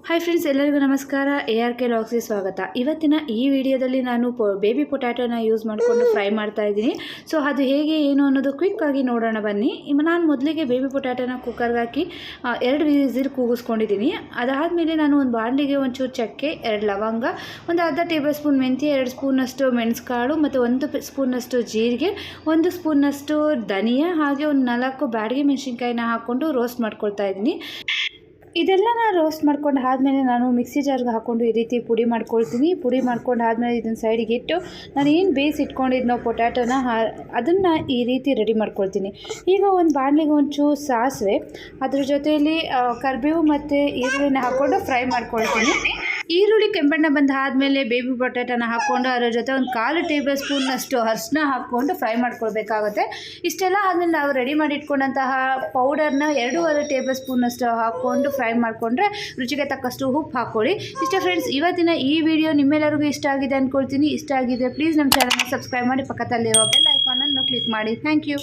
Hi friends, ಎಲ್ಲರಿಗೂ ನಮಸ್ಕಾರ. ARK ವ್ಲಾಗ್ಸ್ಗೆ ಸ್ವಾಗತ. ಇವತ್ತಿನ ಈ ವಿಡಿಯೋದಲ್ಲಿ ನಾನು ಬೇಬಿ ಪೊಟ್ಯಾಟೋನ ಯೂಸ್ ಮಾಡಿಕೊಂಡು ಫ್ರೈ ಮಾಡ್ತಾ ಇದ್ದೀನಿ. ಸೊ ಅದು ಹೇಗೆ ಏನು ಅನ್ನೋದು ಕ್ವಿಕ್ಕಾಗಿ ನೋಡೋಣ ಬನ್ನಿ. ನಾನು ಮೊದಲಿಗೆ ಬೇಬಿ ಪೊಟ್ಯಾಟೋನ ಕುಕ್ಕರ್ಗೆ ಹಾಕಿ 2 ವಿಸಿಲ್ ಕೂಗಿಸ್ಕೊಂಡಿದ್ದೀನಿ. ಅದಾದಮೇಲೆ ನಾನು ಒಂದು ಬಾಣಲಿಗೆ ಒಂಚೂರು ಚಕ್ಕೆ, 2 ಲವಂಗ, ಒಂದು ಅರ್ಧ ಟೇಬಲ್ ಸ್ಪೂನ್ ಮೆಂತ್ಯ, 2 ಸ್ಪೂನಷ್ಟು ಮೆಣಸುಕಾಳು ಮತ್ತು 1 ಸ್ಪೂನಷ್ಟು ಜೀರಿಗೆ, 1 ಸ್ಪೂನಷ್ಟು ಧನಿಯಾ, ಹಾಗೆ ಒಂದು 4 ಬ್ಯಾಡಗಿ ಮೆಣಸಿನ್ಕಾಯಿನ ಹಾಕ್ಕೊಂಡು ರೋಸ್ಟ್ ಮಾಡ್ಕೊಳ್ತಾ ಇದ್ದೀನಿ. ಇದೆಲ್ಲ ರೋಸ್ಟ್ ಮಾಡ್ಕೊಂಡು ಆದಮೇಲೆ ನಾನು ಮಿಕ್ಸಿ ಜಾರ್ಗೆ ಹಾಕ್ಕೊಂಡು ಈ ರೀತಿ ಪುಡಿ ಮಾಡ್ಕೊಳ್ತೀನಿ. ಪುಡಿ ಮಾಡ್ಕೊಂಡು ಆದಮೇಲೆ ಇದನ್ನು ಸೈಡಿಗೆ ಇಟ್ಟು ನಾನು ಏನು ಬೇಯಿಸಿ ಇಟ್ಕೊಂಡಿದ್ನೋ ಪೊಟ್ಯಾಟೋನ ಅದನ್ನು ಈ ರೀತಿ ರೆಡಿ ಮಾಡ್ಕೊಳ್ತೀನಿ. ಈಗ ಒಂದು ಬಾಣಲಿಗೆ ಒಂಚೂರು ಸಾಸಿವೆ, ಅದ್ರ ಜೊತೆಯಲ್ಲಿ ಕರಿಬೇವು ಮತ್ತು ಈರುಳ್ಳಿನ ಹಾಕ್ಕೊಂಡು ಫ್ರೈ ಮಾಡ್ಕೊಳ್ತೀನಿ. ಈರುಳ್ಳಿ ಕೆಂಬಣ್ಣ ಬಂದು ಆದಮೇಲೆ ಬೇಬಿ ಪೊಟ್ಯಾಟೋನ ಹಾಕ್ಕೊಂಡು ಅದರ ಜೊತೆ ಒಂದು 1/4 ಟೇಬಲ್ ಸ್ಪೂನ್ನಷ್ಟು ಅರಿಶಿನ ಹಾಕ್ಕೊಂಡು ಫ್ರೈ ಮಾಡ್ಕೊಳ್ಬೇಕಾಗುತ್ತೆ. ಇಷ್ಟೆಲ್ಲ ಆದಮೇಲೆ ನಾವು ರೆಡಿ ಮಾಡಿ ಇಟ್ಕೊಂಡಂತಹ ಪೌಡರ್ನ 2.5 ಟೇಬಲ್ ಸ್ಪೂನ್ನಷ್ಟು ಹಾಕ್ಕೊಂಡು ಫ್ರೈ ಮಾಡಿಕೊಂಡ್ರೆ ರುಚಿಗೆ ತಕ್ಕಷ್ಟು ಉಪ್ಪು ಹಾಕ್ಕೊಳ್ಳಿ. ಇಷ್ಟೇ ಫ್ರೆಂಡ್ಸ್, ಇವತ್ತಿನ ಈ ವಿಡಿಯೋ ನಿಮ್ಮೆಲ್ಲರಿಗೂ ಇಷ್ಟ ಆಗಿದೆ ಅಂದ್ಕೊಳ್ತೀನಿ. ಇಷ್ಟ ಆಗಿದೆ ಪ್ಲೀಸ್ ನಮ್ಮ ಚಾನಲ್ನ ಸಬ್ಸ್ಕ್ರೈಬ್ ಮಾಡಿ, ಪಕ್ಕದಲ್ಲಿರೋ ಬೆಲ್ ಐಕಾನನ್ನು ಕ್ಲಿಕ್ ಮಾಡಿ. Thank you.